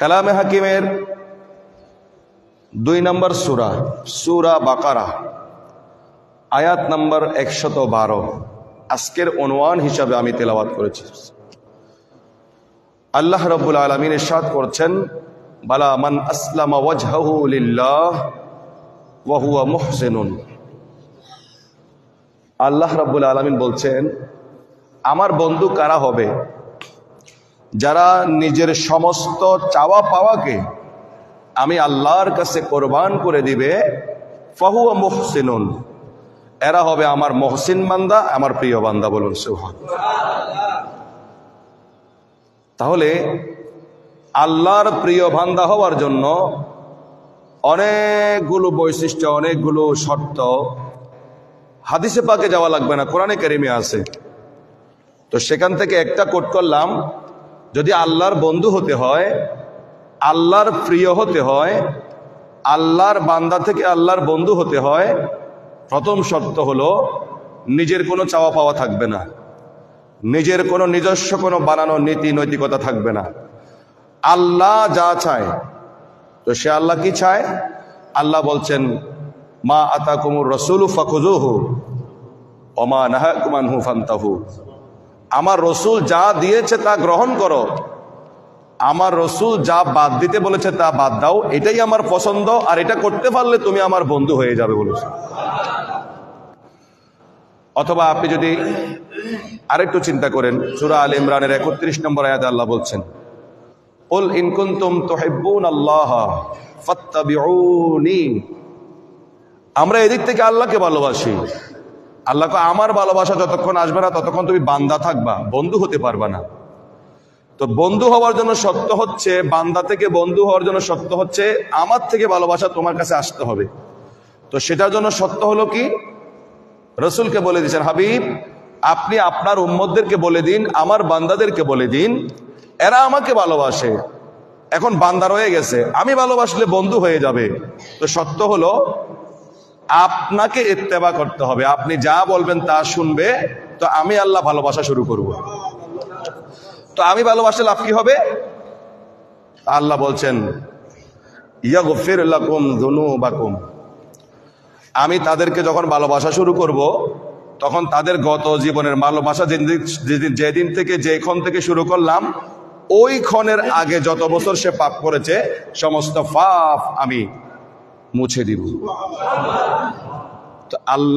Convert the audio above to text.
কালামে হাকিমের 2 নম্বর সূরা, সূরা বাকারা, আয়াত নম্বর 112 আজকের অনুমান হিসাবে আমি তেলাওয়াত করেছি। আল্লাহ রাব্বুল আলামিন ইরশাদ করছেন, বালা মান আসলামা ওয়াজহাহু লিল্লাহ ওয়া হুয়া মুহসিনুন। আল্লাহ রাব্বুল আলামিন বলছেন, আমার বন্ধু কারা হবে? যারা নিজের সমস্ত চাওয়া পাওয়াকে আমি আল্লাহর কাছে কোরবান করে দিবে, ফাহুয়া মুহসিনুন, এরা হবে আমার মহসিন বান্দা, আমার প্রিয় বান্দা। বলুন সুবহানাল্লাহ। তাহলে আল্লাহর প্রিয় বান্দা হওয়ার জন্য অনেকগুলো বৈশিষ্ট্য, অনেকগুলো শর্ত, হাদিসে পাকে যাওয়া লাগবে না, কোরআনে কারিমে আছে। তো সেখান থেকে একটা কোট করলাম, যদি আল্লাহর বন্ধু হতে হয়, আল্লাহর প্রিয় হতে হয়, আল্লাহর বান্দা থেকে আল্লাহর বন্ধু হতে হয়, প্রথম শর্ত হলো নিজের কোনো চাওয়া পাওয়া থাকবে না, নিজের কোনো নিজস্ব কোনো বানানো নীতি নৈতিকতা থাকবে না। আল্লাহ যা চায়, তো সে আল্লাহ কি চায়? আল্লাহ বলছেন, মা আতাকুমুর রাসূলু ফাখুযুহু ওয়া মা নাহাকুম আনহু ফান্তাহু। আমার রসুল যা দিয়েছে তা গ্রহণ করো, আমার রসুল যা বাদ দিতে বলেছে তা বাদ দাও, এটাই আমার পছন্দ, আর এটা করতে পারলে তুমি আমার বন্ধু হয়ে যাবে বলেছে। অথবা আপনি যদি আরেকটু চিন্তা করেন, সূরা আলে ইমরানের 31 নম্বর আয়াতে আল্লাহ বলছেন, কুল ইন কুনতুম তুহিব্বুনাল্লাহ ফাত্তাবিউনি। আমরা এদিক থেকে আল্লাহকে ভালোবাসি। আল্লাহকে আমার ভালোবাসা যতক্ষণ আসবে না ততক্ষণ তুমি বান্দা থাকবা, বন্ধু হতে পারবা না। তো বন্ধু হওয়ার জন্য শর্ত হচ্ছে, বান্দা থেকে বন্ধু হওয়ার জন্য শর্ত হচ্ছে আমার থেকে ভালোবাসা তোমার কাছে আসতে হবে। তো সেটার জন্য শর্ত হলো কি? রসুলকে বলে দিয়েছেন, হাবিব আপনি আপনার উম্মতদেরকে বলে দিন, আমার বান্দাদেরকে বলে দিন, এরা আমাকে ভালোবাসে, এখন বান্দা রয়ে গেছে, আমি ভালোবাসলে বন্ধু হয়ে যাবে। তো শর্ত হলো আপনাকে ইত্তেবা করতে হবে, আপনি যা বলবেন তা শুনবে, তো আমি আল্লাহ ভালোবাসা শুরু করব। তো আমি ভালোবাসলে লাভ কি হবে? আল্লাহ বলছেন, ইয়াগফির লাকুম যুনুবাকুম। আমি তাদেরকে যখন ভালোবাসা শুরু করব, তখন তাদের গত জীবনের ভালোবাসা যেদিন থেকে, যেক্ষণ থেকে শুরু করলাম, ওই ক্ষণের আগে যত বছর সে পাপ করেছে সমস্ত পাপ আমি মুছে দিব। তো আল্লাহ